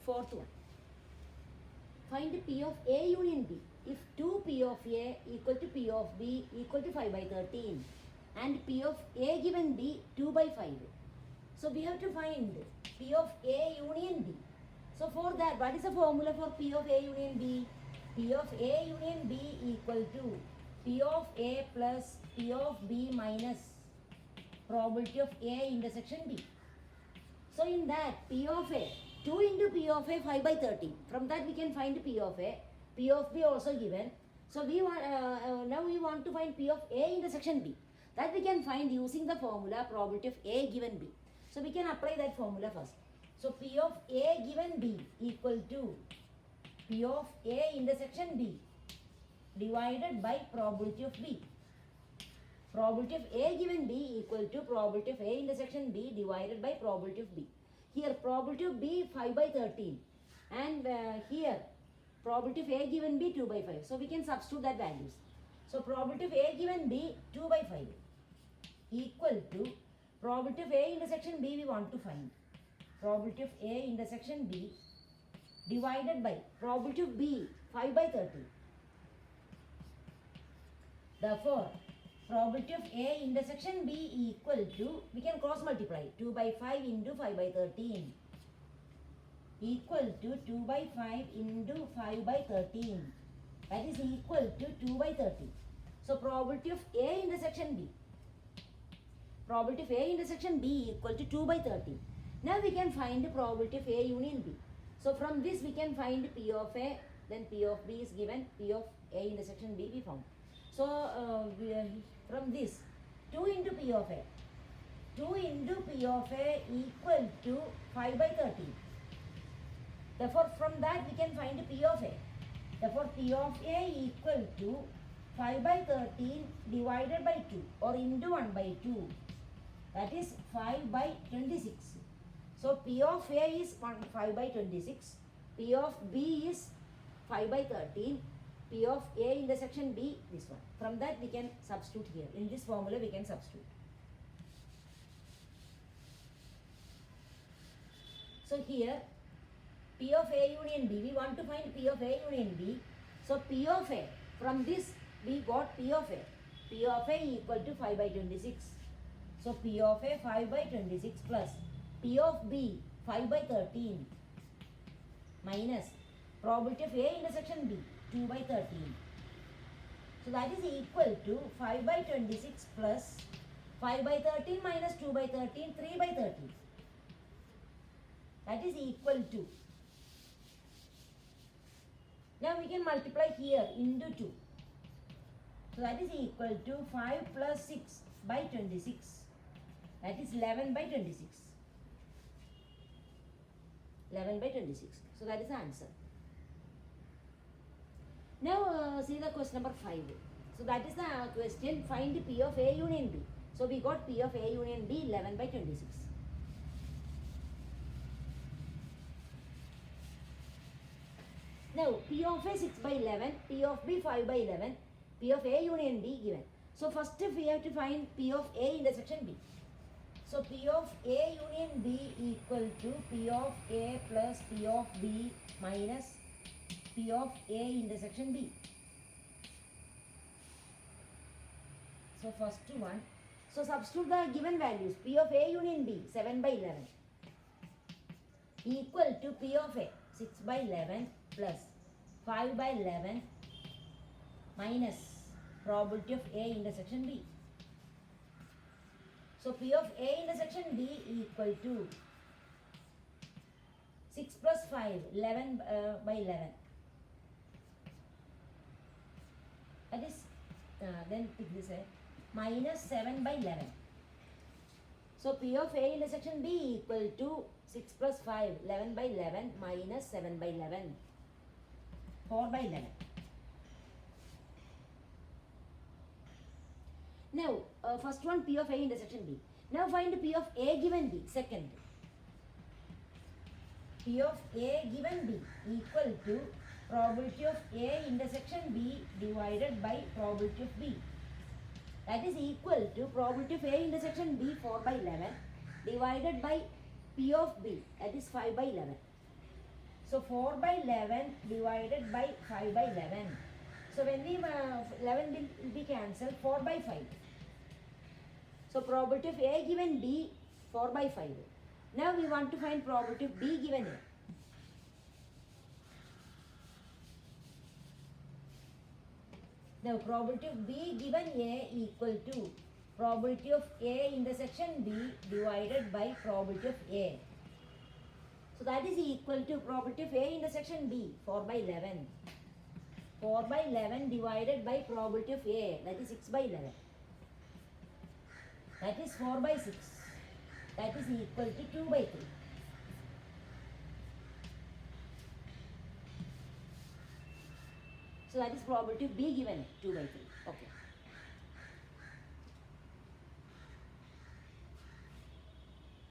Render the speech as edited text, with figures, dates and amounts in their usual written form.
fourth one. Find P of A union B. If 2 P of A equal to P of B equal to 5 by 13 and P of A given B 2 by 5. So we have to find P of A union B. So for that, what is the formula for P of A union B? P of A union B equal to P of A plus P of B minus probability of A intersection B. So in that, P of A, 2 into P of A 5 by 13. From that we can find P of A. P of B also given. So we want now we want to find P of A intersection B. That we can find using the formula probability of A given B. So we can apply that formula first. So P of A given B equal to P of A intersection B divided by probability of B. Probability of A given B equal to probability of A intersection B divided by probability of B. Here probability of B 5 by 13 and here probability of A given B 2 by 5. So we can substitute that values. So probability of A given B 2 by 5 equal to probability of A intersection B we want to find. Probability of A intersection B divided by probability of B 5 by 13. Therefore, probability of A intersection B equal to, we can cross multiply, 2 by 5 into 5 by 13 equal to 2 by 5 into 5 by 13. That is equal to 2 by 13. So probability of A intersection B. Probability of A intersection B equal to 2 by 13. Now we can find the probability of A union B. So from this we can find P of A, then P of B is given, P of A intersection B we found. So from this 2 into P of A. 2 into P of A equal to 5 by 13. Therefore from that we can find P of A. Therefore P of A equal to 5 by 13 divided by 2 or into 1 by 2. That is 5 by 26. So P of A is 5 by 26. P of B is 5 by 13. P of A intersection B, this one. From that we can substitute here. In this formula we can substitute. So here P of A union B, we want to find P of A union B. So P of A, from this we got P of A. P of A equal to 5 by 26. So P of A 5 by 26 plus P of B 5 by 13 minus probability of A intersection B 2 by 13. So that is equal to 5 by 26 plus 5 by 13 minus 2 by 13, 3 by 13. That is equal to. Now we can multiply here into 2. So that is equal to 5 plus 6 by 26. That is 11 by 26. 11 by 26. So that is the answer. Now see the question number 5. So that is the question, find P of A union B. So we got P of A union B 11 by 26. Now P of A 6 by 11, P of B 5 by 11, P of A union B given. So first we have to find P of A intersection B. So P of A union B equal to P of A plus P of B minus P of A intersection B. So first one. So substitute the given values. P of A union B 7 by 11 equal to P of A 6 by 11 plus 5 by 11 minus probability of A intersection B. So P of A intersection B equal to 6 plus 5, 11 by 11. That is, then take this minus 7 by 11. So P of A intersection B equal to 6 plus 5, 11 by 11 minus 7 by 11, 4 by 11. Now, first one P of A intersection B. Now find P of A given B, second. P of A given B equal to probability of A intersection B divided by probability of B. That is equal to probability of A intersection B 4 by 11 divided by P of B, that is 5 by 11. So 4 by 11 divided by 5 by 11. So when we 11 will be cancelled, 4 by 5. So probability of A given B, 4 by 5. Now we want to find probability of B given A. Now probability of B given A equal to probability of A intersection B divided by probability of A. So that is equal to probability of A intersection B, 4 by 11. 4 by 11 divided by probability of A, that is 6 by 11. That is 4 by 6. That is equal to 2 by 3. So that is probability of B given 2 by 3. Okay.